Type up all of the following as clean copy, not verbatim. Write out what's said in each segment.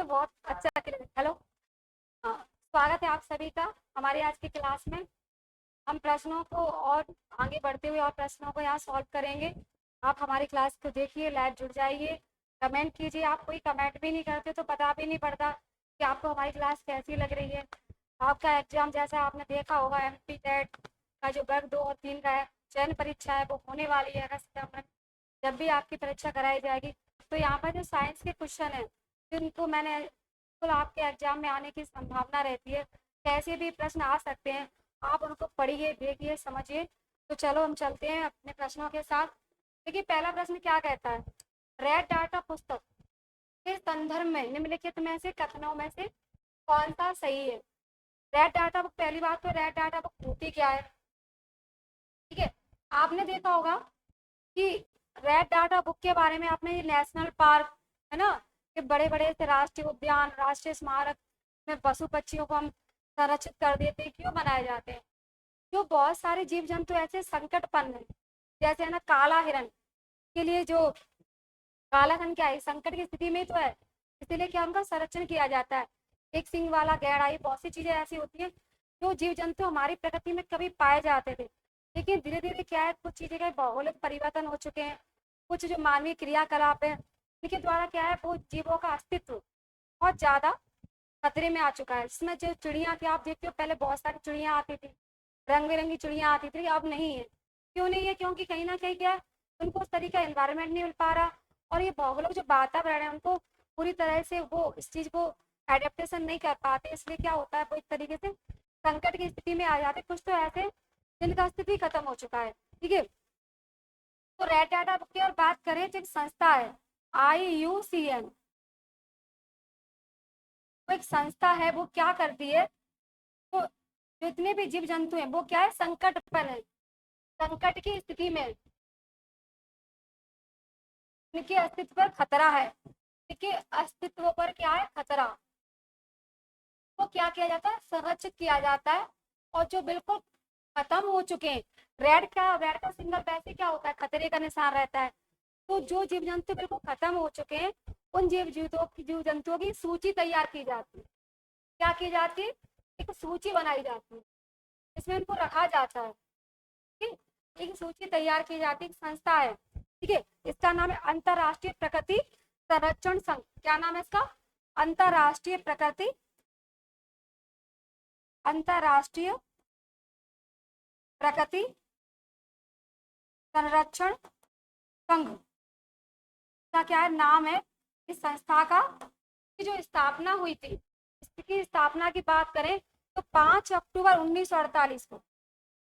बहुत अच्छा हेलो। हाँ, स्वागत है आप सभी का हमारे आज की क्लास में। हम प्रश्नों को और आगे बढ़ते हुए और प्रश्नों को यहाँ सॉल्व करेंगे। आप हमारी क्लास को देखिए, लाइव जुड़ जाइए, कमेंट कीजिए। आप कोई कमेंट भी नहीं करते तो पता भी नहीं पड़ता कि आपको हमारी क्लास कैसी लग रही है। आपका एग्जाम जैसा आपने देखा होगा, एमपी टेट का जो वर्ग 2 और 3 का है, चयन परीक्षा है, वो होने वाली है अगस्त में। जब भी आपकी परीक्षा कराई जाएगी तो यहाँ पर जो साइंस के क्वेश्चन है जिनको मैंने बिल्कुल आपके एग्जाम में आने की संभावना रहती है, कैसे भी प्रश्न आ सकते हैं, आप उनको पढ़िए, देखिए, समझिए। तो चलो हम चलते हैं अपने प्रश्नों के साथ। देखिए पहला प्रश्न क्या कहता है, रेड डाटा पुस्तक के संदर्भ में निम्नलिखित में से कथनों में से कौन सा सही है। रेड डाटा बुक, पहली बात तो रेड डाटा बुक होती क्या है, ठीक है। आपने देखा होगा कि रेड डाटा बुक के बारे में आपने, ये नेशनल पार्क है ना, कि बड़े बड़े से राष्ट्रीय उद्यान, राष्ट्रीय स्मारक में पशु पक्षियों को हम संरक्षित कर देते हैं, क्यों बनाए जाते हैं। जो बहुत सारे जीव जंतु ऐसे संकटपन्न है, जैसे है ना काला हिरण के लिए, जो काला हिरण क्या है, संकट की स्थिति में तो है, इसीलिए क्या उनका संरक्षण किया जाता है। एक सिंह वाला गैंडा, ये बहुत सी चीजें ऐसी होती हैं जो जीव जंतु हमारी प्रकृति में कभी पाए जाते थे, लेकिन धीरे धीरे क्या है, कुछ चीजें का भौगोलिक परिवर्तन हो चुके हैं, कुछ जो मानवीय क्रियाकलाप है इनके द्वारा क्या है, वो जीवों का अस्तित्व बहुत ज्यादा खतरे में आ चुका है। इसमें जो चिड़िया थी, आप देखते हो पहले बहुत सारी चिड़िया आती थी, रंग बिरंगी चिड़िया आती थी, अब नहीं है। क्यों नहीं है, क्योंकि कहीं ना कहीं क्या है, उनको उस तरीके का एनवायरमेंट नहीं मिल पा रहा, और ये भौगोलिक जो वातावरण है उनको पूरी तरह से वो इस चीज को एडेप्टेशन नहीं कर पाते, इसलिए क्या होता है, वो एक तरीके से संकट की स्थिति में आ जाते। कुछ तो ऐसे जिनका स्थिति खत्म हो चुका है, ठीक है। तो रेड डाटा बुक की और बात करें तो एक संस्था है IUCN, वो एक संस्था है, वो क्या करती है, वो जितने भी जीव जंतु हैं वो क्या है, संकट पर है, संकट की स्थिति में, इनके अस्तित्व पर खतरा है, इनके अस्तित्व पर क्या है, खतरा, वो क्या किया जाता है, संरक्षित किया जाता है। और जो बिल्कुल खत्म हो चुके हैं, रेड का सिंबल वैसे क्या होता है, खतरे का निशान रहता है। तो जो जीव जंतु बिल्कुल खत्म हो चुके हैं, उन जीव जंतुओं की सूची तैयार की जाती है। क्या की जाती है, एक सूची बनाई जाती है, इसमें उनको रखा जाता है, ठीक। एक सूची तैयार की जाती है, संस्था है, ठीक है। इसका नाम है अंतरराष्ट्रीय प्रकृति संरक्षण संघ। क्या नाम है इसका, अंतरराष्ट्रीय प्रकृति, अंतरराष्ट्रीय प्रकृति संरक्षण संघ का क्या है, नाम है इस संस्था का। की जो स्थापना हुई थी, इसकी स्थापना की बात करें तो 5 अक्टूबर 1948 को,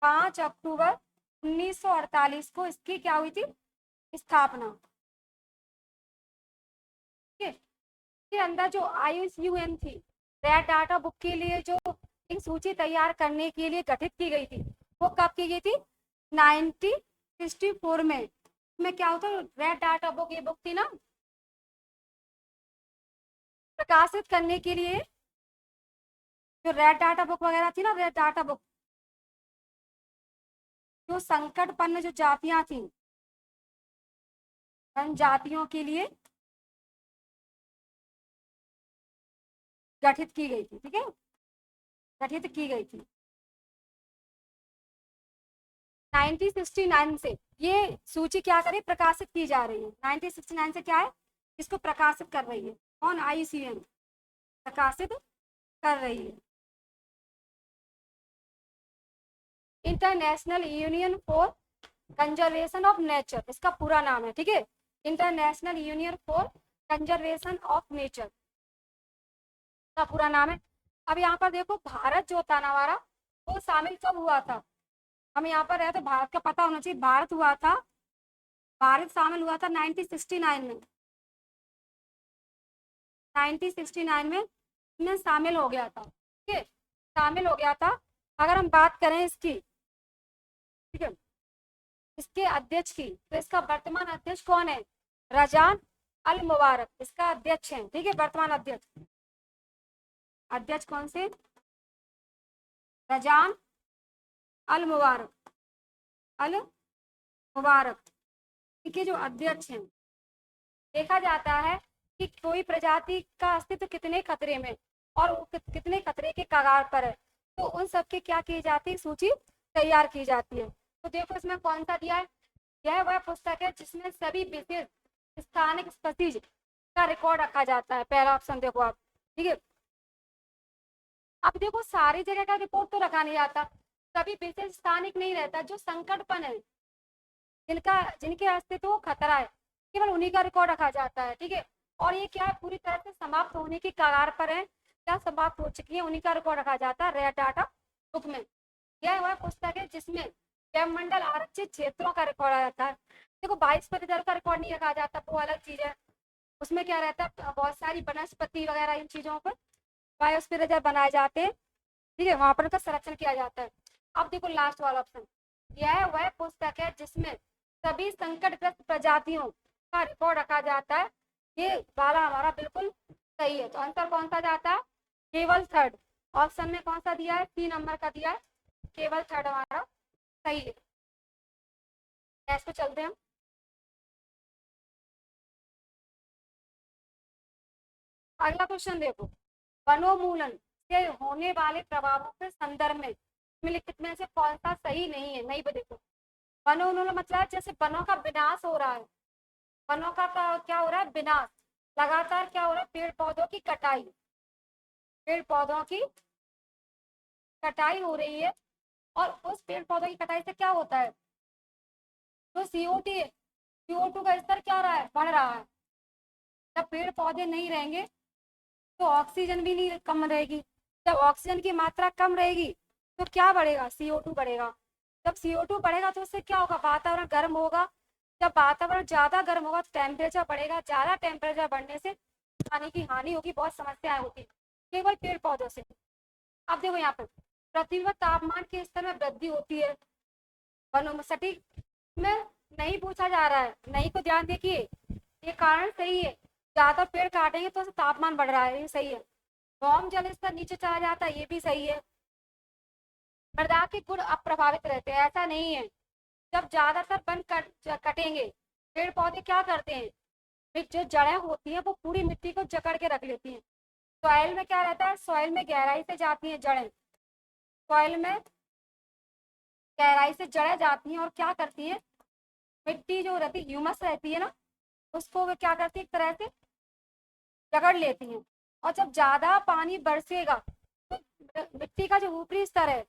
5 अक्टूबर 1948 को इसकी क्या हुई थी, स्थापना, ठीक है। के अंदर जो IUCN थी, रेड डाटा बुक के लिए जो एक सूची तैयार करने के लिए गठित की गई थी, वो कब की गई थी, 1964 में क्या होता है, रेड डाटा बुक, ये बुक थी ना, प्रकाशित करने के लिए, जो रेड डाटा बुक वगैरह थी ना, रेड डाटा बुक, जो संकटपन्न जो जातियां थी, जनजातियों के लिए गठित की गई थी, ठीक है, गठित की गई थी 1969 से। ये सूची क्या करे, प्रकाशित की जा रही है 1969 से, क्या है, इसको प्रकाशित कर रही है कौन, IUCN प्रकाशित कर रही है। International union for conservation of nature इसका पूरा नाम है, ठीक है, international union for conservation of nature का पूरा नाम है। अब यहाँ पर देखो, भारत जो था ना हमारा, वो शामिल कब हुआ था, हम यहाँ पर रहे तो भारत का पता होना चाहिए, भारत हुआ था, भारत शामिल हुआ था 1969 में, 1969 में शामिल हो गया था, ठीक है, शामिल हो गया था। अगर हम बात करें इसकी, ठीक है, इसके अध्यक्ष की, तो इसका वर्तमान अध्यक्ष कौन है, रजान अल मुबारक इसका अध्यक्ष है, ठीक है, वर्तमान अध्यक्ष, अध्यक्ष कौन से, रजान अल मुबारक, अल मुबारक, ठीक है, जो अध्यक्ष हैं। देखा जाता है कि कोई प्रजाति का अस्तित्व कितने खतरे में और वो कितने खतरे के कगार पर है, तो उन सब की क्या की जाती है, सूची तैयार की जाती है। तो देखो इसमें कौन सा दिया है, यह वह पुस्तक है जिसमें सभी विशेष स्थानिक स्पीसीज का रिकॉर्ड रखा जाता है। पहला ऑप्शन देखो आप, ठीक है। अब देखो सारी जगह का रिपोर्ट तो रखा नहीं जाता, सभी विशेष स्थानिक नहीं रहता, जो संकटपन है, जिनका जिनके अस्तित्व को खतरा है, केवल उन्हीं का रिकॉर्ड रखा जाता है, ठीक है। और ये क्या है, पूरी तरह से समाप्त होने की कगार पर है, क्या समाप्त हो चुकी है, उन्हीं का रिकॉर्ड रखा जाता है रेयर डाटा बुक में। यह वह पुस्तक है जिसमें जैवमंडल आरक्षित क्षेत्रों का रिकॉर्ड आ जाता है। देखो 22% का रिकॉर्ड नहीं रखा जाता, वो अलग चीज है। उसमें क्या रहता है, बहुत सारी वनस्पति वगैरह इन चीजों पर बायोस्फीयर रिजर्व बनाए जाते हैं, ठीक है, वहां पर उनका संरक्षण किया जाता है। अब देखो लास्ट वाला ऑप्शन, यह वह पुस्तक है जिसमें सभी संकटग्रस्त प्रजातियों का रिकॉर्ड रखा जाता है। ये वाला हमारा बिल्कुल सही है, तो आंसर कौन सा जाता है, केवल थर्ड। ऑप्शन में कौन सा दिया है, 3 नंबर का दिया है, केवल थर्ड हमारा सही है। नेक्स्ट पे चलते हैं। अगला क्वेश्चन देखो, वनोन्मूलन से होने वाले प्रभावों के संदर्भ में निम्नलिखित में से कौन सा सही नहीं है। नहीं, देखो वनोन्मूलन मतलब जैसे वनों का विनाश हो रहा है, वनों का क्या हो रहा है, विनाश। लगातार क्या हो रहा है, पेड़ पौधों की कटाई, पेड़ पौधों की कटाई हो रही है। और उस पेड़ पौधों की कटाई से क्या होता है, जो CO2 है, CO2 का स्तर क्या हो रहा है, बढ़ रहा है। जब पेड़ पौधे नहीं रहेंगे तो ऑक्सीजन भी नहीं, कम रहेगी। जब ऑक्सीजन की मात्रा कम रहेगी तो क्या बढ़ेगा, CO2 बढ़ेगा। जब CO2 बढ़ेगा तो उससे क्या होगा, वातावरण गर्म होगा। जब वातावरण ज्यादा गर्म होगा तो टेम्परेचर बढ़ेगा, ज्यादा टेम्परेचर बढ़ने से पानी की हानि होगी, बहुत समस्याएं होगी केवल पेड़ पौधों से। अब देखो यहाँ पर पृथ्वी पर तापमान के स्तर में वृद्धि होती है, सटीक में नहीं पूछा जा रहा है, नहीं को ध्यान देखिए, ये कारण सही है, ज्यादा पेड़ काटेंगे तो तापमान बढ़ रहा है, ये सही है। भौम जल स्तर नीचे चला जाता है, ये भी सही है। मृदा के गुण अप्रभावित रहते हैं, ऐसा नहीं है। जब ज्यादातर वन कटेंगे, पेड़ पौधे क्या करते हैं, जो जड़ें होती हैं वो पूरी मिट्टी को जकड़ के रख लेती हैं। सॉइल में क्या रहता है, सॉइल में गहराई से जाती हैं जड़ें, सॉइल में गहराई से जड़ें जाती हैं और क्या करती है, मिट्टी जो रहती है, ह्यूमस रहती है ना, उसको वे क्या करती है, एक तरह से जकड़ लेती हैं। और जब ज्यादा पानी बरसेगा तो मिट्टी का जो ऊपरी स्तर है,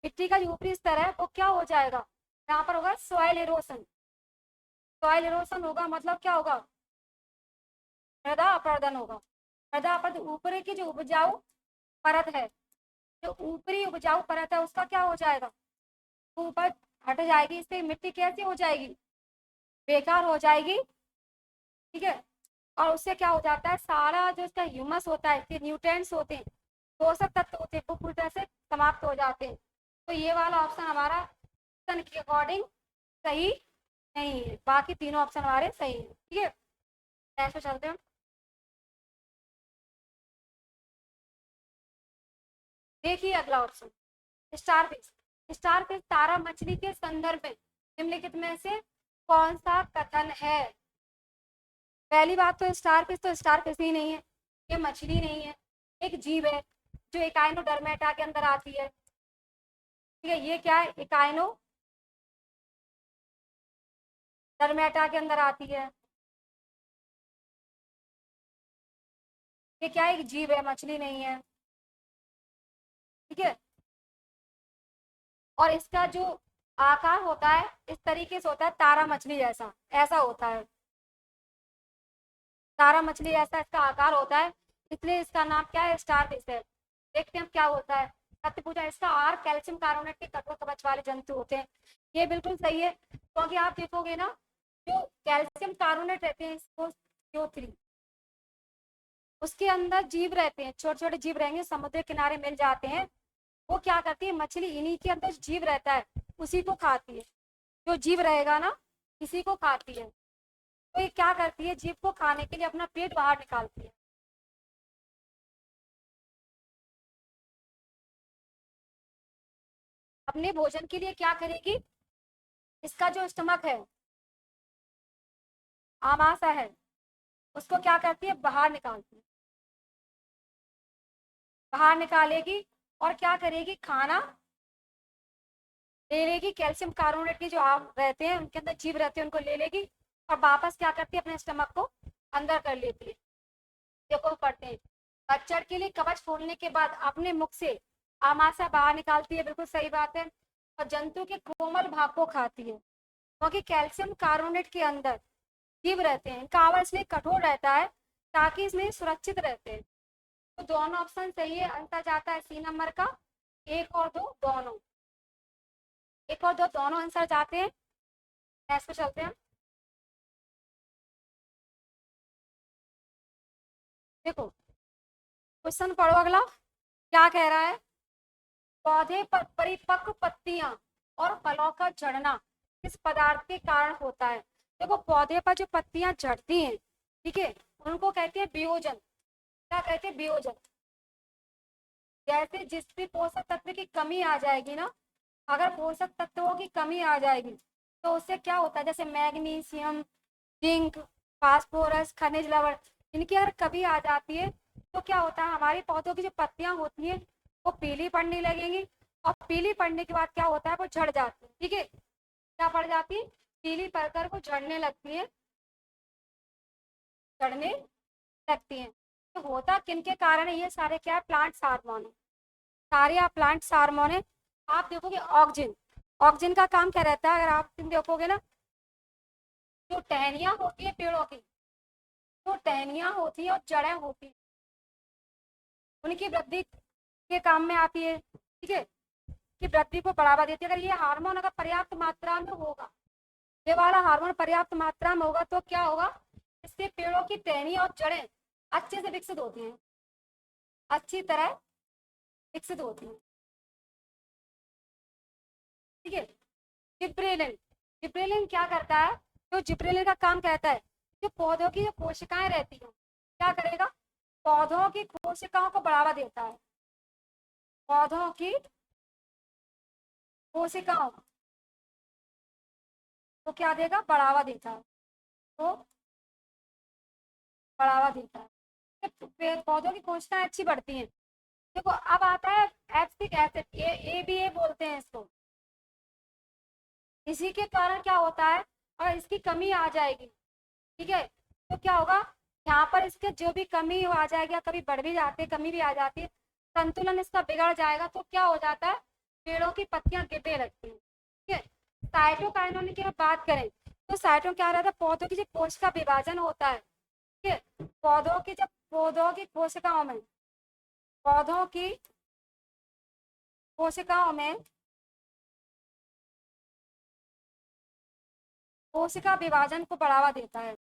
मिट्टी का जो ऊपरी स्तर है वो क्या हो जाएगा, यहाँ पर होगा सॉइल इरोशन। सॉइल इरोशन होगा मतलब क्या होगा, मृदा अपरदन होगा। मृदा अपरदन, ऊपरी की जो उपजाऊ परत है, जो ऊपरी उपजाऊ परत है उसका क्या हो जाएगा, ऊपर हट जाएगी, इससे मिट्टी कैसी हो जाएगी, बेकार हो जाएगी, ठीक है। और उससे क्या हो जाता है, सारा जो इसका ह्यूमस होता है, इसके न्यूट्रिएंट्स होते हैं, पोषक तत्व होते हैं, वो पूरी तरह से समाप्त हो जाते हैं। तो ये वाला ऑप्शन हमारा ऑप्शन के अकॉर्डिंग सही नहीं है, बाकी तीनों ऑप्शन हमारे सही है, ठीक है। नेक्स्ट पे चलते हैं। देखिए अगला ऑप्शन, स्टारफिश। स्टारफिश तारा मछली के संदर्भ में निम्नलिखित में से कौन सा कथन है। पहली बात तो स्टारफिश ही नहीं है, ये मछली नहीं है, एक जीव है जो इकाइनोडर्मेटा के अंदर आती है, ठीक है। ये क्या है, इकाइनोडर्मेटा के अंदर आती है, ये क्या है, एक जीव है, मछली नहीं है, ठीक है। और इसका जो आकार होता है इस तरीके से होता है, तारा मछली जैसा, ऐसा होता है, तारा मछली ऐसा इसका आकार होता है, इसलिए इसका नाम क्या है, स्टार फिश है। देखते हैं क्या होता है। सत्य पूछा, इसका आहार कैल्शियम कार्बोनेट के कठोर कवच वाले जंतु होते हैं। ये बिल्कुल सही है, क्योंकि आप देखोगे ना, जो कैल्शियम कार्बोनेट रहते हैं, इसको CO3, उसके अंदर जीव रहते हैं, छोटे छोटे जीव रहेंगे, समुद्र किनारे मिल जाते हैं। वो क्या करती है, मछली इन्हीं के अंदर जीव रहता है उसी को खाती है, जो जीव रहेगा ना इसी को खाती है। तो ये क्या करती है, जीव को खाने के लिए अपना पेट बाहर निकालती है। अपने भोजन के लिए क्या करेगी, इसका जो स्टमक है, आमाशय है, उसको क्या करती है, बाहर निकालती है, बाहर निकालेगी और क्या करेगी, खाना ले लेगी, कैल्शियम कार्बोनेट के जो आम रहते हैं उनके अंदर जीव रहते हैं उनको ले लेगी और वापस क्या करती है, अपने स्टमक को अंदर कर लेती है। देखो पढ़ते हैं, बच्चड़ के लिए कवच फोड़ने के बाद अपने मुख से आमाशय बाहर निकालती है, बिल्कुल सही बात है। और जंतु के कोमल भाग को खाती है, क्योंकि कैल्शियम कार्बोनेट के अंदर जीव रहते हैं, इनका आवाज इसलिए कठोर रहता है ताकि इसमें सुरक्षित रहते हैं। तो दोनों ऑप्शन सही है, अंतर जाता है सी नंबर का, एक और दो दोनों, एक और दो दोनों आंसर जाते हैं। नेक्स्ट पे चलते हैं। देखो क्वेश्चन पढ़ो अगला, क्या कह रहा है, पौधे पर परिपक्व पत्तियां और फलों का झड़ना किस पदार्थ के कारण होता है। देखो पौधे पर जो पत्तियां झड़ती हैं, ठीक है, उनको कहते हैं वियोजन। क्या कहते हैं, वियोजन। जैसे जिस भी पोषक तत्व की कमी आ जाएगी ना, अगर पोषक तत्वों की कमी आ जाएगी तो उससे क्या होता है, जैसे मैग्नीशियम, जिंक, फास्फोरस, खनिज लवण, इनकी अगर कमी आ जाती है तो क्या होता है, हमारे पौधों की जो पत्तियां होती हैं वो पीली पड़ने लगेंगी और पीली पड़ने के बाद क्या होता है, वो झड़ जाती है। ठीक है, क्या पड़ जाती है, पीली पड़कर वो झड़ने लगती है, झड़ने लगती हैं। तो होता किनके कारण है, ये सारे क्या है, प्लांट हार्मोन है, सारे आप प्लांट हार्मोन है। आप देखोगे ऑक्सिजन, ऑक्सिजन का काम क्या रहता है, अगर आप देखोगे ना, जो टहनियां होती है पेड़ों की, जो टहनियां होती है और जड़ें होती है, उनकी वृद्धि के काम में आती है। ठीक है, कि वृद्धि को बढ़ावा देती है। अगर ये हार्मोन अगर पर्याप्त मात्रा में होगा, ये वाला हार्मोन पर्याप्त मात्रा में होगा तो क्या होगा, इससे पेड़ों की टहनी और जड़ें अच्छे से विकसित होती हैं, अच्छी तरह विकसित होती हैं। ठीक है, जिब्रेलिन, जिब्रेलिन क्या करता है, जो जिब्रेलिन का काम कहता है, जो पौधों की जो कोशिकाएं रहती हैं, क्या करेगा, पौधों की कोशिकाओं को बढ़ावा देता है, पौधों की कोशिकाओं को क्या देगा, बढ़ावा देता है, तो बढ़ावा देता है, पौधों की कोशिकाएं अच्छी बढ़ती हैं। देखो अब आता है एब्सिक एसिड, ए बोलते हैं इसको। इसी के कारण क्या होता है, अगर इसकी कमी आ जाएगी, ठीक है, तो क्या होगा, यहाँ पर इसके जो भी कमी आ जाएगी, कभी बढ़ भी जाती है, कमी भी आ जाती है, संतुलन इसका बिगड़ जाएगा, तो क्या हो जाता है, पेड़ों की पत्तियां गिरने लगती हैं। ठीक है, साइटोकाइनेसिस की अगर बात करें तो साइटो क्या रहता है, पौधों की जो कोशिका विभाजन होता है, ठीक है, पौधों की जब पौधों की कोशिकाओं में, पौधों की कोशिकाओं में कोशिका विभाजन को बढ़ावा देता है,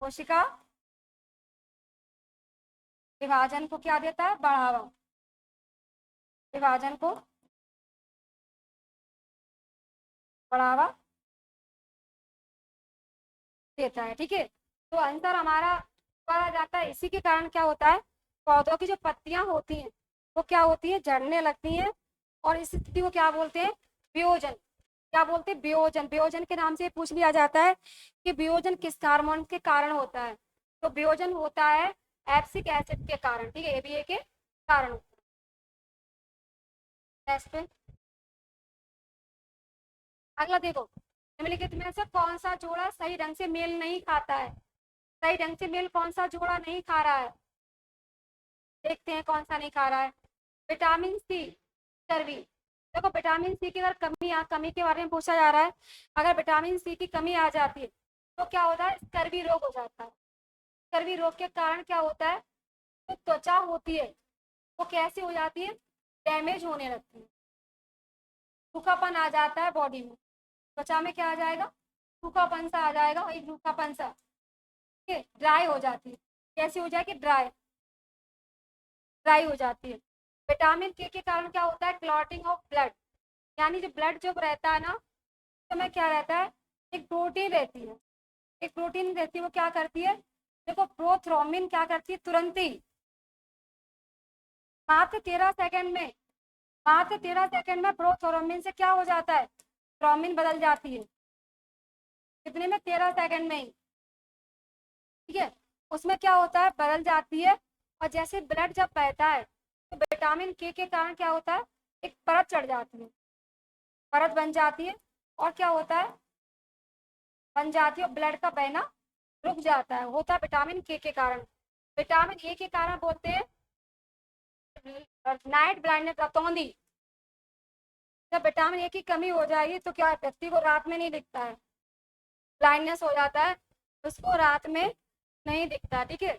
कोशिका विभाजन को क्या देता है, बढ़ावा, विभाजन को बढ़ावा देता है। ठीक है, तो आंसर हमारा आ जाता है, इसी के कारण क्या होता है, पौधों की जो पत्तियां होती हैं वो क्या होती है, झड़ने लगती हैं, और इस स्थिति को क्या बोलते हैं, वियोजन। क्या बोलते हैं, वियोजन। वियोजन के नाम से पूछ लिया जाता है कि वियोजन किस हार्मोन के कारण होता है, तो वियोजन होता है एब्सिक एसिड के कारण। ठीक है, एबीए के कारण। नेक्स्ट पे अगला देखो, निम्नलिखित में से कौन सा जोड़ा सही ढंग से मेल नहीं खाता है, सही ढंग से मेल कौन सा जोड़ा नहीं खा रहा है, देखते हैं कौन सा नहीं खा रहा है। विटामिन सी, चर्बी। देखो विटामिन सी की अगर कमी के बारे में पूछा जा रहा है, अगर विटामिन सी की कमी आ जाती है तो क्या होता है, स्कर्वी रोग हो जाता है। स्कर्वी रोग के कारण क्या होता है, जो त्वचा होती है वो कैसी हो जाती है, डैमेज होने लगती है, सूखापन आ जाता है बॉडी में, त्वचा में क्या आ जाएगा, सूखापन सा आ जाएगा, वही सूखापन सा, ठीक है, ड्राई हो जाती है, कैसी हो जाएगी, ड्राई, ड्राई हो जाती है। विटामिन के कारण क्या होता है, क्लॉटिंग ऑफ ब्लड, यानी जो ब्लड जो रहता है ना, तो में क्या रहता है, एक प्रोटीन रहती है, एक प्रोटीन रहती है, वो क्या करती है, देखो प्रोथ्रोम्बिन क्या करती है, तुरंत ही मात्र 13 सेकंड में, मात्र 13 सेकंड में प्रोथ्रोम्बिन से क्या हो जाता है, थ्रोम्बिन बदल जाती है, कितने में, 13 सेकंड में ही। ठीक है। उसमें क्या होता है, बदल जाती है। और जैसे ब्लड जब बहता है तो विटामिन के कारण क्या होता है, एक परत चढ़ जाती है, परत बन जाती है। और क्या होता है, बन जाती है और ब्लड का बहना रुक जाता है, होता है विटामिन के कारण। विटामिन ए के कारण बोलते हैं नाइट ब्लाइंडनेस, रतौंधी। जब विटामिन ए की कमी हो जाएगी तो क्या व्यक्ति को रात में नहीं दिखता है, ब्लाइंडनेस हो जाता है, उसको रात में नहीं दिखता। ठीक है।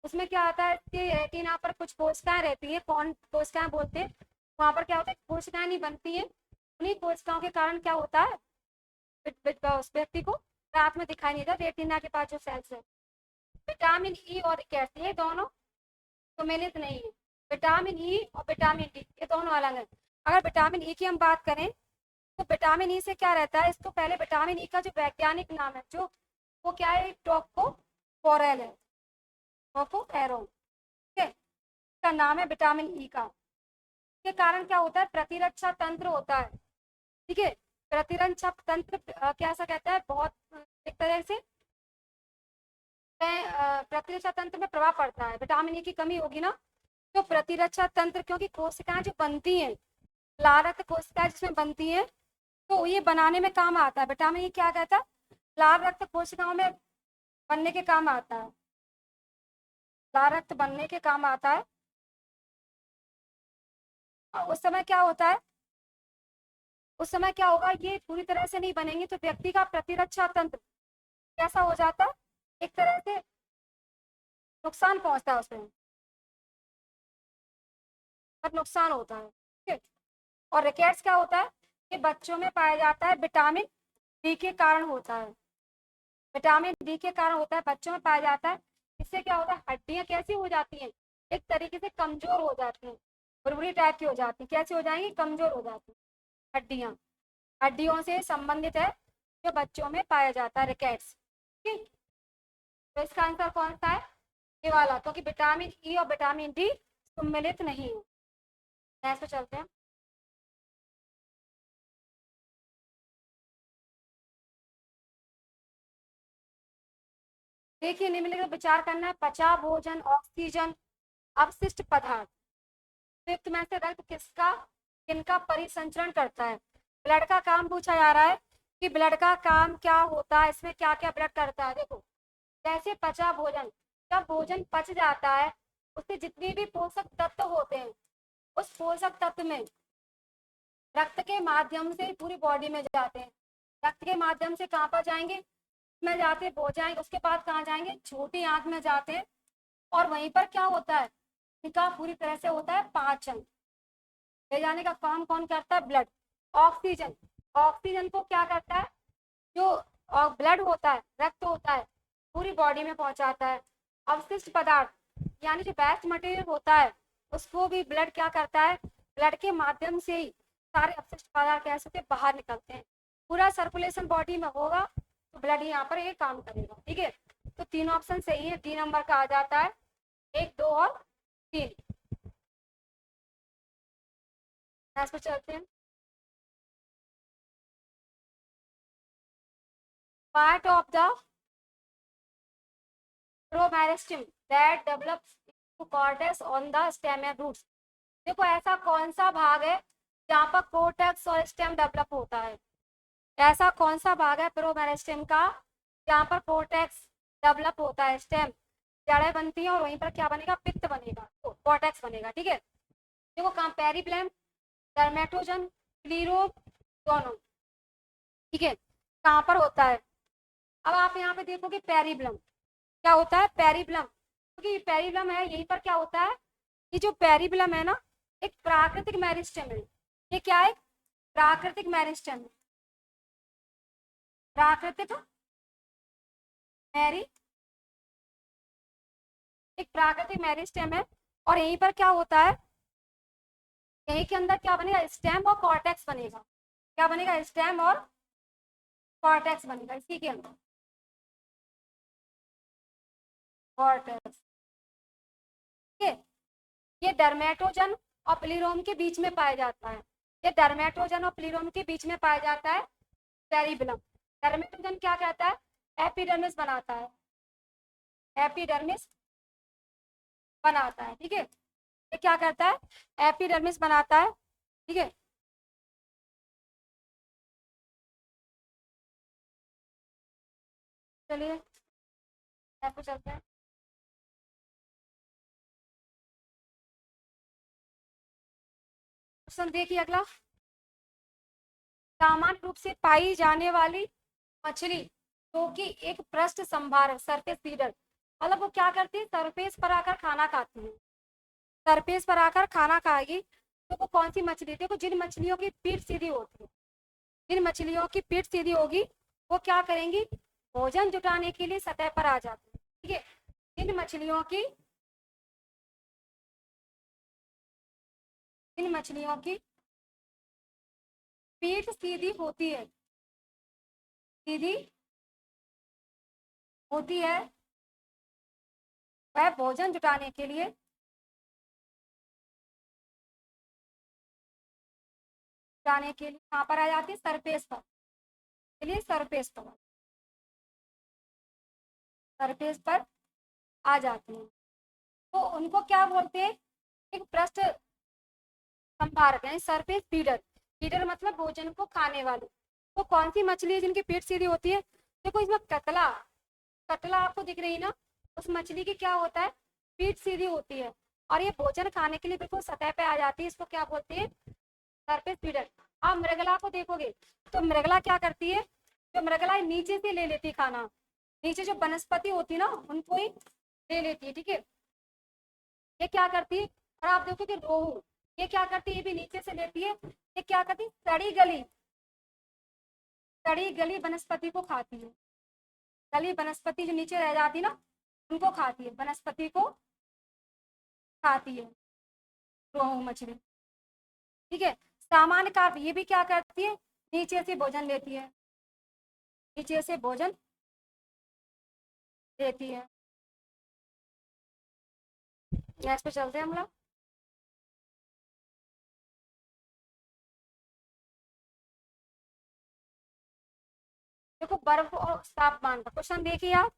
उसमें क्या आता है कि रेटिना पर कुछ कोशिकाएं रहती है, कौन कोशिकाएं बोलते हैं, वहां पर क्या होता है, कोशिकाएं नहीं बनती है। उन्हीं कोशिकाओं के कारण क्या होता है, उस व्यक्ति को रात में दिखाई नहीं देता, रेटिना के पास जो सेल्स है। विटामिन ई और कैल्शियम ये दोनों सम्मिलित नहीं है। विटामिन ई और विटामिन डी ये दोनों अलग है। अगर विटामिन ई की हम बात करें तो विटामिन ई से क्या रहता है, इसको पहले विटामिन ई का जो वैज्ञानिक नाम है, जो वो क्या है, टोकोफेरोल है, टोकोफेरोल। ठीक है, इसका नाम है विटामिन ई का। के कारण क्या होता है, प्रतिरक्षा तंत्र होता है। ठीक है, प्रतिरक्षा तंत्र कैसा कहता है, बहुत एक तरह से प्रतिरक्षा तंत्र में प्रभाव पड़ता है। विटामिन ई की कमी होगी ना तो प्रतिरक्षा तंत्र, क्योंकि कोशिकाएं जो बनती हैं, लाल रक्त कोशिकाएं जिसमें बनती हैं, तो ये बनाने में काम आता है। विटामिन ई क्या कहता है, लाल रक्त कोशिकाओं में बनने के काम आता है, लाल रक्त बनने के काम आता है। और उस समय क्या होता है, उस समय क्या होगा, ये पूरी तरह से नहीं बनेंगे तो व्यक्ति का प्रतिरक्षा तंत्र कैसा हो जाता है, एक तरह से नुकसान पहुंचता है उसमें, पर नुकसान होता है। ठीक है। और रिकेट्स क्या होता है, कि बच्चों में पाया जाता है, विटामिन डी के कारण होता है, विटामिन डी के कारण होता है, बच्चों में पाया जाता है। इससे क्या होता है, हड्डियां कैसी हो जाती हैं, एक तरीके से कमजोर हो जाती हैं, बुरबुरी टाइप की हो जाती है। कैसी हो जाएंगी, कमजोर हो जाती है हड्डियां, हड्डियों से संबंधित है, जो बच्चों में पाया जाता है, रिकेट्स। ठीक, तो इसका आंसर कौन सा है, ये वाला, क्योंकि विटामिन ई और विटामिन डी सम्मिलित नहीं है। नेक्स्ट पे चलते हैं। देखिए, निम्नलिखित विचार करना है, पचा भोजन, ऑक्सीजन, अपशिष्ट पदार्थ, संयुक्त में से रक्त किसका किनका परिसंचरण करता है। ब्लड का काम पूछा जा रहा है कि ब्लड का काम क्या होता है, इसमें क्या क्या ब्लड करता है। देखो, जैसे पचा भोजन, जब भोजन पच जाता है, उससे जितने भी पोषक तत्व होते हैं, उस पोषक तत्व में रक्त के माध्यम से पूरी बॉडी में जाते हैं। रक्त के माध्यम से कहाँ पर जाएंगे, में जाते हो जाएंगे, उसके बाद कहाँ जाएंगे, छोटी आंत में जाते हैं। और वहीं पर क्या होता है, इनका पूरी तरह से होता है पाचन, ले जाने का काम कौन करता है, ब्लड। ऑक्सीजन, ऑक्सीजन को क्या करता है, जो ब्लड होता है, रक्त होता है, पूरी बॉडी में पहुंचाता है। अवशिष्ट पदार्थ यानी जो वेस्ट मटेरियल होता है, उसको भी ब्लड क्या करता है, ब्लड के माध्यम से ही सारे अवशिष्ट पदार्थ कैसे होते बाहर निकलते हैं। पूरा सर्कुलेशन बॉडी में होगा तो ब्लड यहाँ पर ये काम करेगा। ठीक है, तो तीन ऑप्शन सही है, डी नंबर का आ जाता है, एक, दो और तीन। नेक्स्ट पे चलते हैं। Part of the promeristem that develops cortex on the stem and roots. देखो, ऐसा कौन सा भाग है जहाँ पर कोर्टेक्स और स्टेम डेवलप होता है, ऐसा कौन सा भाग है प्रोमेरिस्टेम का जहाँ पर कोर्टेक्स डेवलप होता है, स्टेम जड़ें बनती हैं और वहीं पर क्या बनेगा, पित्त बनेगा, तो कॉर्टेक्स बनेगा। ठीक है, देखो कहाँ, पेरिप्लम, डर्मेटोजन, क्लीरो, दोनों। ठीक है, कहाँ पर होता है। अब आप यहाँ पे देखोगे पेरिब्लम, क्या होता है, पेरिब्लम, क्योंकि पेरिब्लम है यहीं पर क्या होता है, ये जो पेरिब्लम है ना, एक प्राकृतिक मेरिस्टेम है। ये क्या है, प्राकृतिक मेरिस्टेम है, प्राकृतिक मेरी एक प्राकृतिक मेरिस्टेम है। और यहीं पर क्या होता है, यहीं के अंदर क्या बनेगा, स्टेम और कॉर्टेक्स बनेगा। क्या बनेगा, स्टेम और कॉर्टेक्स बनेगा इसी के अंदर, कॉर्टेक्स। ठीक है, ये डर्मेटोजन और प्लीरोम के बीच में पाया जाता है, ये डर्मेटोजन और प्लीरोम के बीच में पाया जाता है पेरिबलम। डर्मेटोजन क्या कहता है, एपिडर्मिस बनाता है, एपिडर्मिस बनाता है। ठीक है, ये क्या करता है, एपिडर्मिस बनाता है। ठीक है, चलिए ऐसे चलते हैं। क्वेश्चन देखिए अगला, सामान्य रूप से पाई जाने वाली मछली जो कि एक पृष्ठ संभार है, सरफेस फीडर, मतलब वो क्या करती है, सरफेस पर आकर खाना खाती है। सरफेस पर आकर खाना खाएगी तो वो कौन सी मछली, देखो जिन मछलियों की पीठ सीधी होती है, जिन मछलियों की पीठ सीधी होगी वो क्या करेंगी, भोजन जुटाने के लिए सतह पर आ जाती है। ठीक है, जिन मछलियों की पीठ सीधी होती है, सीधी होती है, वह भोजन जुटाने के लिए कहाँ पर आ जाती है, सरफेस पर, के लिए सरफेस पर आ जाती है। तो उनको क्या बोलते हैं, एक पृष्ठ संभारक यानी सरफेस फीडर। फीडर मतलब भोजन को खाने वाले। तो कौन सी मछली है जिनकी पीठ सीधी होती है, देखो इसमें कतला, कतला आपको दिख रही है ना, उस मछली की क्या होता है, पीठ सीधी होती है और ये भोजन खाने के लिए बिल्कुल सतह पे आ जाती है, इसको क्या बोलते हैं, सरफेस फीडर। आप मृगला को देखोगे तो मृगला क्या करती है, जो मृगला नीचे से ले लेती है खाना, नीचे जो वनस्पति होती है ना उनको ही ले लेती है। ठीक है, ये क्या करती है, और आप देखो कि रोहू ये क्या करती है, ये भी नीचे से लेती है, ये क्या करती है, सड़ी गली वनस्पति को खाती है। गली वनस्पति जो नीचे रह जाती है ना उनको खाती है, वनस्पति को खाती है रोहू मछली। ठीक है, सामान्य कार्प ये भी क्या करती है, नीचे से भोजन लेती है, नीचे से भोजन लेती है। नेक्स्ट पे चलते हैं हम लोग। देखो बर्फ और उस तापमान का क्वेश्चन देखिए आप,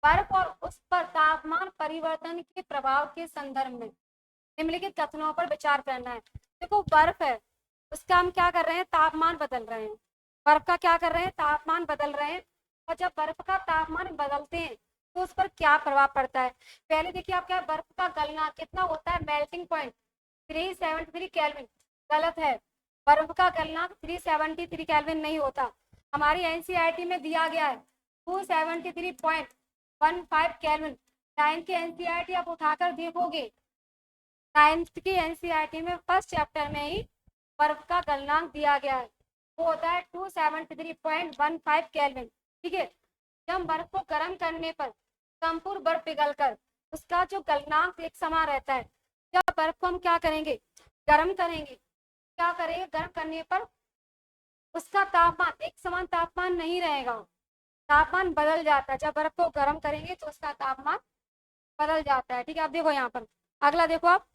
बर्फ और उस पर तापमान परिवर्तन के प्रभाव के संदर्भ में निम्नलिखित कथनों पर विचार करना है। देखो बर्फ है, उसका हम क्या कर रहे हैं, तापमान बदल रहे हैं, बर्फ का क्या कर रहे हैं, तापमान बदल रहे हैं। और जब बर्फ का तापमान बदलते हैं तो उस पर क्या प्रभाव पड़ता है, पहले देखिए आप, क्या बर्फ का गलना कितना होता है, मेल्टिंग पॉइंट 373 केल्विन, गलत है, बर्फ का गलना 373 केल्विन नहीं होता, हमारी एनसीईआरटी में दिया गया है 273.15 केल्विन। 9th की एनसीईआरटी आप उठाकर देखोगे, 9th की एनसीईआरटी में फर्स्ट चैप्टर में ही बर्फ का गलनांक दिया गया है, वो होता है 273.15 केल्विन। ठीक है, जब बर्फ को गर्म करने पर संपूर्ण बर्फ पिघलकर उसका जो गलनांक एक समान रहता है, जब बर्फ को हम क्या करेंगे, गर्म करेंगे, क्या करेंगे, गर्म करने पर उसका तापमान एक समान तापमान नहीं रहेगा, तापमान बदल जाता है, जब बर्फ को गर्म करेंगे तो उसका तापमान बदल जाता है। ठीक है, आप देखो यहाँ पर अगला देखो आप,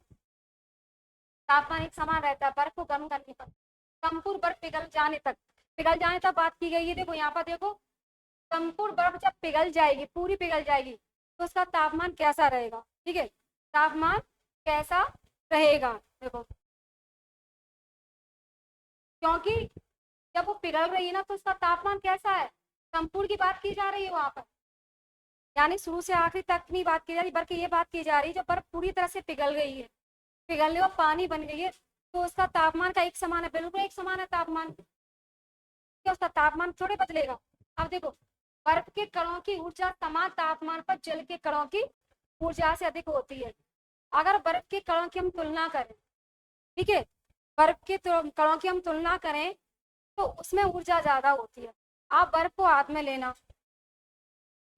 तापमान एक समान रहता है, बर्फ को गर्म करने पर संपूर्ण बर्फ पिघल जाने तक बात की गई है। देखो यहाँ पर देखो, संपूर्ण बर्फ जब पिघल जाएगी, पूरी पिघल जाएगी तो उसका तापमान कैसा रहेगा। ठीक है, तापमान कैसा रहेगा, देखो क्योंकि जब वो पिघल रही है ना तो उसका तापमान कैसा है, संपूर्ण की बात की जा रही है वहां पर, यानी शुरू से आखिरी तक नहीं बात की जा रही, बल्कि ये बात की जा रही है जब बर्फ पूरी तरह से पिघल गई है, पिघलने और पानी बन गई है तो उसका तापमान का एक समान है, बिल्कुल एक समान है तापमान, क्या उसका तापमान थोड़े बदलेगा। अब देखो, बर्फ के कणों की ऊर्जा समान तापमान पर जल के कणों की ऊर्जा से अधिक होती है। अगर बर्फ के कणों की हम तुलना करें, ठीक है, बर्फ के कणों की हम तुलना करें तो उसमें ऊर्जा ज्यादा होती है। आप बर्फ को हाथ में लेना,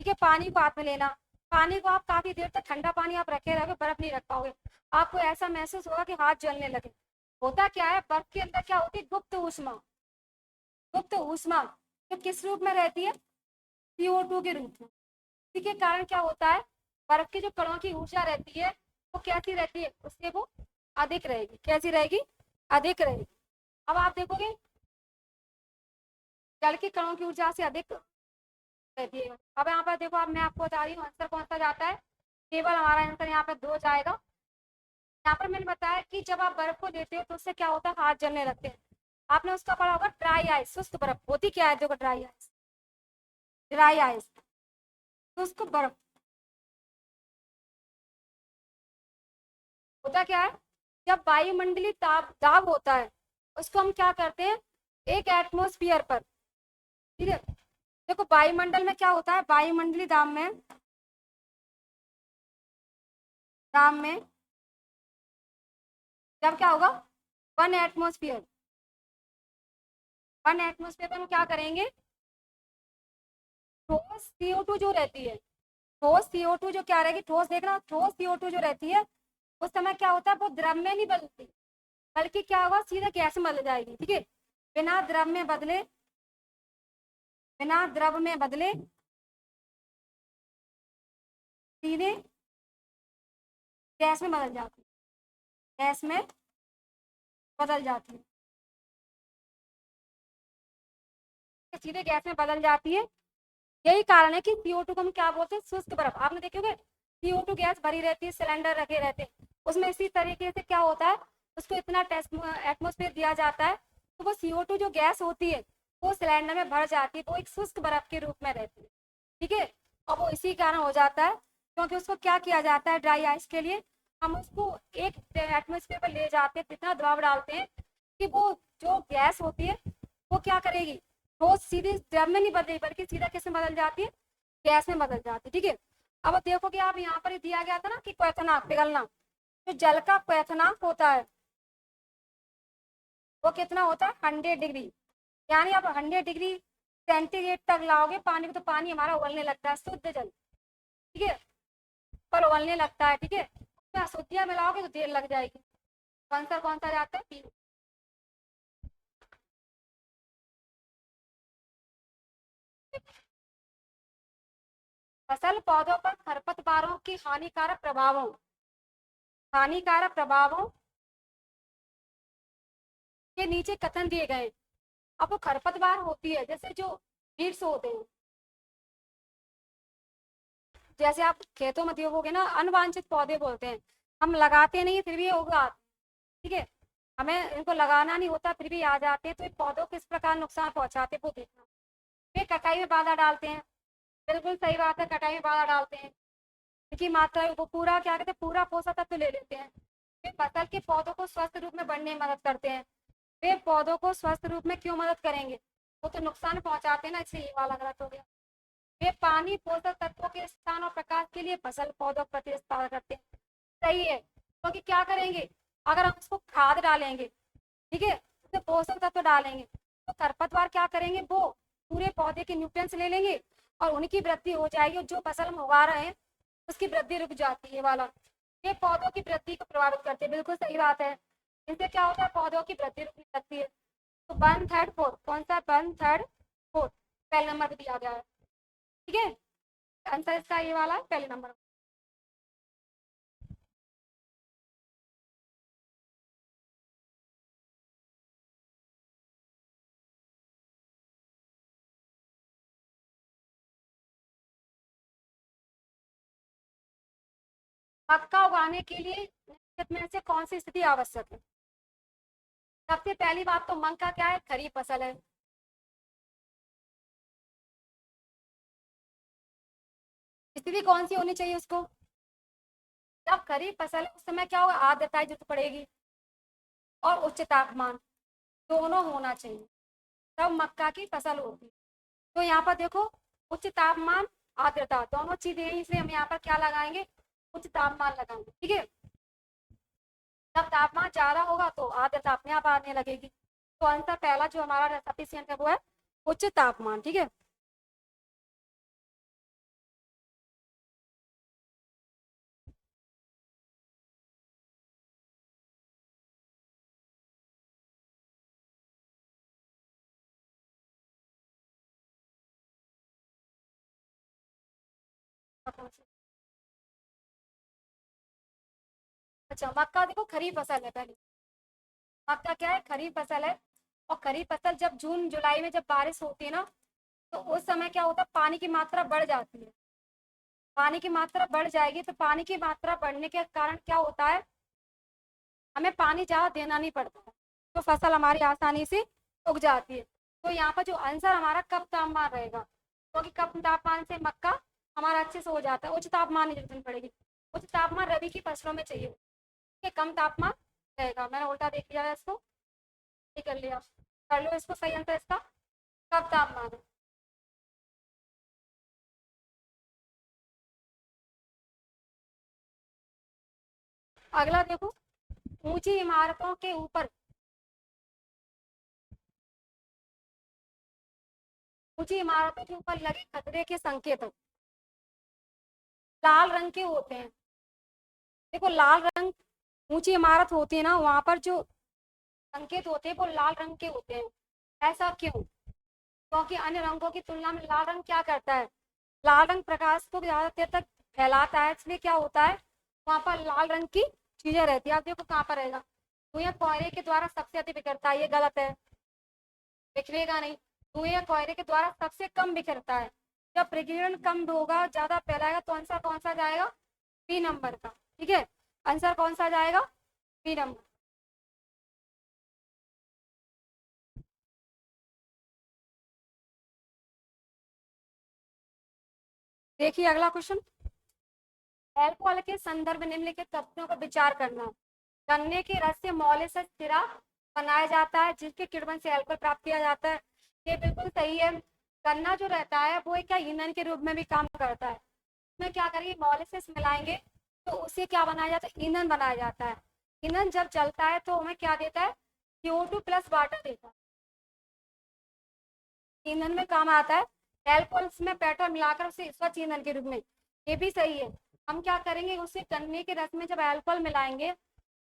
ठीक है, पानी को हाथ में लेना, पानी को आप काफी देर तक ठंडा पानी आप रखे रहोगे, बर्फ नहीं रख पाओगे, आपको ऐसा महसूस होगा कि हाथ जलने लगे। होता क्या है, बर्फ के अंदर क्या होती है, गुप्त ऊष्मा, गुप्त ऊष्मा जो किस रूप में रहती है, CO2 के रूप में। इसी के कारण क्या होता है, बर्फ के जो कणों की ऊर्जा रहती है वो कैसी रहती है, उससे वो अधिक रहेगी, कैसी रहेगी, अधिक रहेगी। अब आप देखोगे जल के कणों की ऊर्जा से अधिक रहती है। अब यहाँ पर देखो, अब मैं आपको बता रही हूँ आंसर कौन सा जाता है। केवल हमारा आंसर यहाँ पे 2 जाएगा। यहाँ पर मैंने बताया कि जब आप बर्फ को लेते हो तो उससे क्या होता है, हाथ जलने लगते हैं। आपने उसका पढ़ा होगा, ड्राई आइस, शुष्क बर्फ होती क्या है, देखो ड्राई आइस, ड्राई आइस शुष्क बर्फ होता क्या है, जब वायुमंडलीय दाब होता है उसको हम क्या करते हैं, एक एटमोस्फियर पर, ठीक है। देखो वायुमंडल में क्या होता है, वायुमंडलीय दाब में जब क्या होगा, वन एटमोस्फियर, वन एटमोस्फियर में हम क्या करेंगे, ठोस CO2 जो रहती है, ठोस CO2 जो क्या रहेगी, ठोस देखना, ठोस CO2 जो रहती है उस समय क्या होता है, वो द्रव में नहीं बदलती, बल्कि क्या होगा, सीधे गैस में बदल जाएगी, ठीक है। बिना द्रव में बदले, बिना द्रव में बदले सीधे गैस में बदल जाती है, गैस में बदल जाती है, सीधे गैस में बदल जाती है। यही कारण है कि CO2 को हम क्या बोलते हैं, शुष्क बर्फ। आपने देखे होंगे CO2 गैस भरी रहती है, सिलेंडर रखे रहते हैं, उसमें इसी तरीके से क्या होता है, उसको इतना एटमोस्फेयर दिया जाता है तो वो CO2 जो गैस होती है वो सिलेंडर में भर जाती है, तो एक शुष्क बर्फ के रूप में रहती है, ठीक है। और वो इसी कारण हो जाता है क्योंकि उसको क्या किया जाता है, ड्राई आइस के लिए हम उसको एक एटमोस्फेयर पर ले जाते हैं, इतना दबाव डालते हैं कि वो जो गैस होती है वो क्या करेगी, वो सीधे द्रव में नहीं बदलेगी बल्कि सीधा किस में बदल जाती है, गैस में बदल जाती है, ठीक है। अब देखो कि आप यहाँ पर दिया गया था ना कि क्वथनांक पिघलना, तो जल का क्वथनांक होता है वो कितना होता है, 100 डिग्री। यानी आप 100 डिग्री सेंटीग्रेड तक लाओगे पानी को तो पानी हमारा उबलने लगता है, शुद्ध जल, ठीक है, पर उबलने लगता है, ठीक है। उसमें अशुद्धियां मिलाओगे तो देर लग जाएगी। आंसर कौन सा जाता है, पी। फसल पौधों पर खरपतवारों की हानिकारक प्रभावों के नीचे कथन दिए गए। अब वो खरपतवार होती है, जैसे जो वीड्स होते हैं, जैसे आप खेतों में देखोगे ना, अनवांछित पौधे बोलते हैं, हम लगाते नहीं फिर भी ये उगा, ठीक है, हमें इनको लगाना नहीं होता फिर भी आ जाते हैं, तो ये पौधों को किस प्रकार नुकसान पहुंचाते हैं वो देखना। वे कटाई में बाधा डालते हैं, बिल्कुल सही बात है, कटाई में बाधा डालते हैं, क्योंकि मात्रा वो पूरा क्या कहते हैं, पूरा पोषक तत्व ले लेते हैं। वे फसल के पौधों को स्वस्थ रूप में बढ़ने में मदद करते हैं। वे पौधों को स्वस्थ रूप में क्यों मदद करेंगे, वो तो नुकसान पहुंचाते हैं ना, इसलिए ये वाला गलत हो गया। वे पानी, पोषक तत्वों के स्थान और प्रकाश के लिए फसल पौधों का प्रतिस्पर्धा करते हैं, सही है, क्योंकि क्या करेंगे, अगर हम उसको खाद डालेंगे, ठीक है, उसमें पोषक तत्व डालेंगे, तो खरपतवार क्या करेंगे, वो पूरे पौधे के न्यूट्रिएंट्स ले लेंगे और उनकी वृद्धि हो जाएगी, और जो फसल हम उगा रहे हैं उसकी वृद्धि रुक जाती है वाला। ये पौधों की वृद्धि को प्रभावित करते हैं, बिल्कुल सही बात है। इससे क्या होता है, पौधों की वृद्धि रुकने लगती है। तो 1/3/4 कौन सा, 1/3/4 पहले नंबर पे दिया गया है, ठीक है। आंसर इसका ये वाला है, पहले नंबर। मक्का उगाने के लिए निम्नलिखित में से कौन सी स्थिति आवश्यक है। सबसे पहली बात तो मक्का क्या है, खरीफ फसल है। स्थिति कौन सी होनी चाहिए उसको, जब खरीफ फसल है उस समय क्या होगा, आर्द्रता की जरूरत पड़ेगी और उच्च तापमान दोनों होना चाहिए, तब मक्का की फसल होगी। तो यहाँ पर देखो, उच्च तापमान, आर्द्रता दोनों चीजें हैं, इसलिए हम यहाँ पर क्या लगाएंगे, उच्च तापमान लगाएंगे, ठीक है। जब तापमान ज्यादा होगा तो आर्द्रता अपने आप आने लगेगी। तो आंसर पहला जो हमारा सफिशिएंट है वो है उच्च तापमान, ठीक है। अच्छा, मक्का देखो खरीफ फसल है पहले, मक्का क्या है, खरीफ फसल है। और खरीफ फसल जब जून जुलाई में जब बारिश होती है ना, तो उस समय क्या होता है, पानी की मात्रा बढ़ जाती है। पानी की मात्रा बढ़ जाएगी तो पानी की मात्रा बढ़ने के कारण क्या होता है, हमें पानी ज़्यादा देना नहीं पड़ता है, तो फसल हमारी आसानी से उग जाती है। तो यहाँ पर जो आंसर हमारा कम तापमान रहेगा, क्योंकि कम तापमान से मक्का हमारा अच्छे से हो जाता है। उच्च तापमान की जरूरत पड़ेगी, उच्च तापमान रबी की फसलों में चाहिए, ये कम तापमान रहेगा। मैंने उल्टा देख लिया है इसको, ये कर लिया, कर लो इसको। सही आंसर इसका कम तापमान है। अगला देखो, ऊंची इमारतों के ऊपर, ऊंची इमारतों के ऊपर लगे खतरे के संकेत लाल रंग के होते हैं। देखो लाल रंग, ऊंची इमारत होती है ना, वहां पर जो संकेत होते हैं वो लाल रंग के होते हैं। ऐसा क्यों? क्योंकि अन्य रंगों की तुलना में लाल रंग क्या करता है, लाल रंग प्रकाश को ज्यादा देर तक फैलाता है, इसलिए क्या होता है, वहां पर लाल रंग की चीजें रहती है। आप देखो कहाँ पर रहेगा, धुएं कोयले के द्वारा सबसे अधिक बिखरता है, ये गलत है, बिखरेगा नहीं। धुएं कोयले के द्वारा सबसे कम बिखरता है। जब प्रकीर्णन कम होगा, ज्यादा फैलाएगा, तो आंसर कौन सा जाएगा, बी नंबर का। ठीक है, आंसर कौन सा जाएगा, बी नंबर। देखिए अगला क्वेश्चन, एल्कोहल के संदर्भ में निम्नलिखित तथ्यों पर विचार करना। गन्ने के रस से मौलिक सिरा बनाया जाता है, जिसके किण्वन से अल्कोहल प्राप्त किया जाता है। ये बिल्कुल सही है। गन्ना जो रहता है वो एक ईंधन के रूप में भी काम करता है। उसमें क्या करेंगे, मौलिस मिलाएंगे तो उससे क्या बनाया जाता है, ईंधन बनाया जाता है। ईंधन जब जलता है तो हमें क्या देता है, CO2 प्लस वाटर देता है, ईंधन में काम आता है। एल्कोहल में पेट्रोल मिलाकर उसे स्वच्छ ईंधन के रूप में, ये भी सही है। हम क्या करेंगे, उसे गन्ने के रस में जब अल्कोहल मिलाएंगे,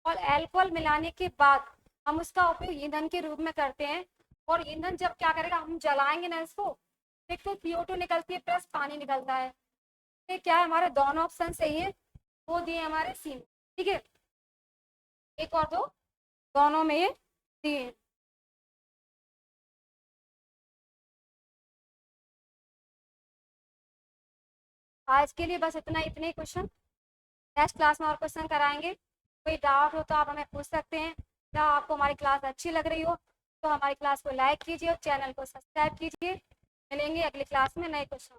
और अल्कोहल मिलाने के बाद हम उसका उपयोग ईंधन के रूप में करते हैं। और ईंधन जब क्या करेगा, हम जलाएंगे ना इसको, एक तो CO2 निकलती है प्लस पानी निकलता है। ये क्या है, हमारे दोनों ऑप्शन सही है, वो दिए हमारे सी में। ठीक है, एक और दो, दोनों में ये दिए। आज के लिए बस इतना, इतने ही क्वेश्चन। नेक्स्ट क्लास में और क्वेश्चन कराएंगे। कोई डाउट हो तो आप हमें पूछ सकते हैं। या आपको हमारी क्लास अच्छी लग रही हो तो हमारी क्लास को लाइक कीजिए और चैनल को सब्सक्राइब कीजिए। मिलेंगे अगली क्लास में नए क्वेश्चन।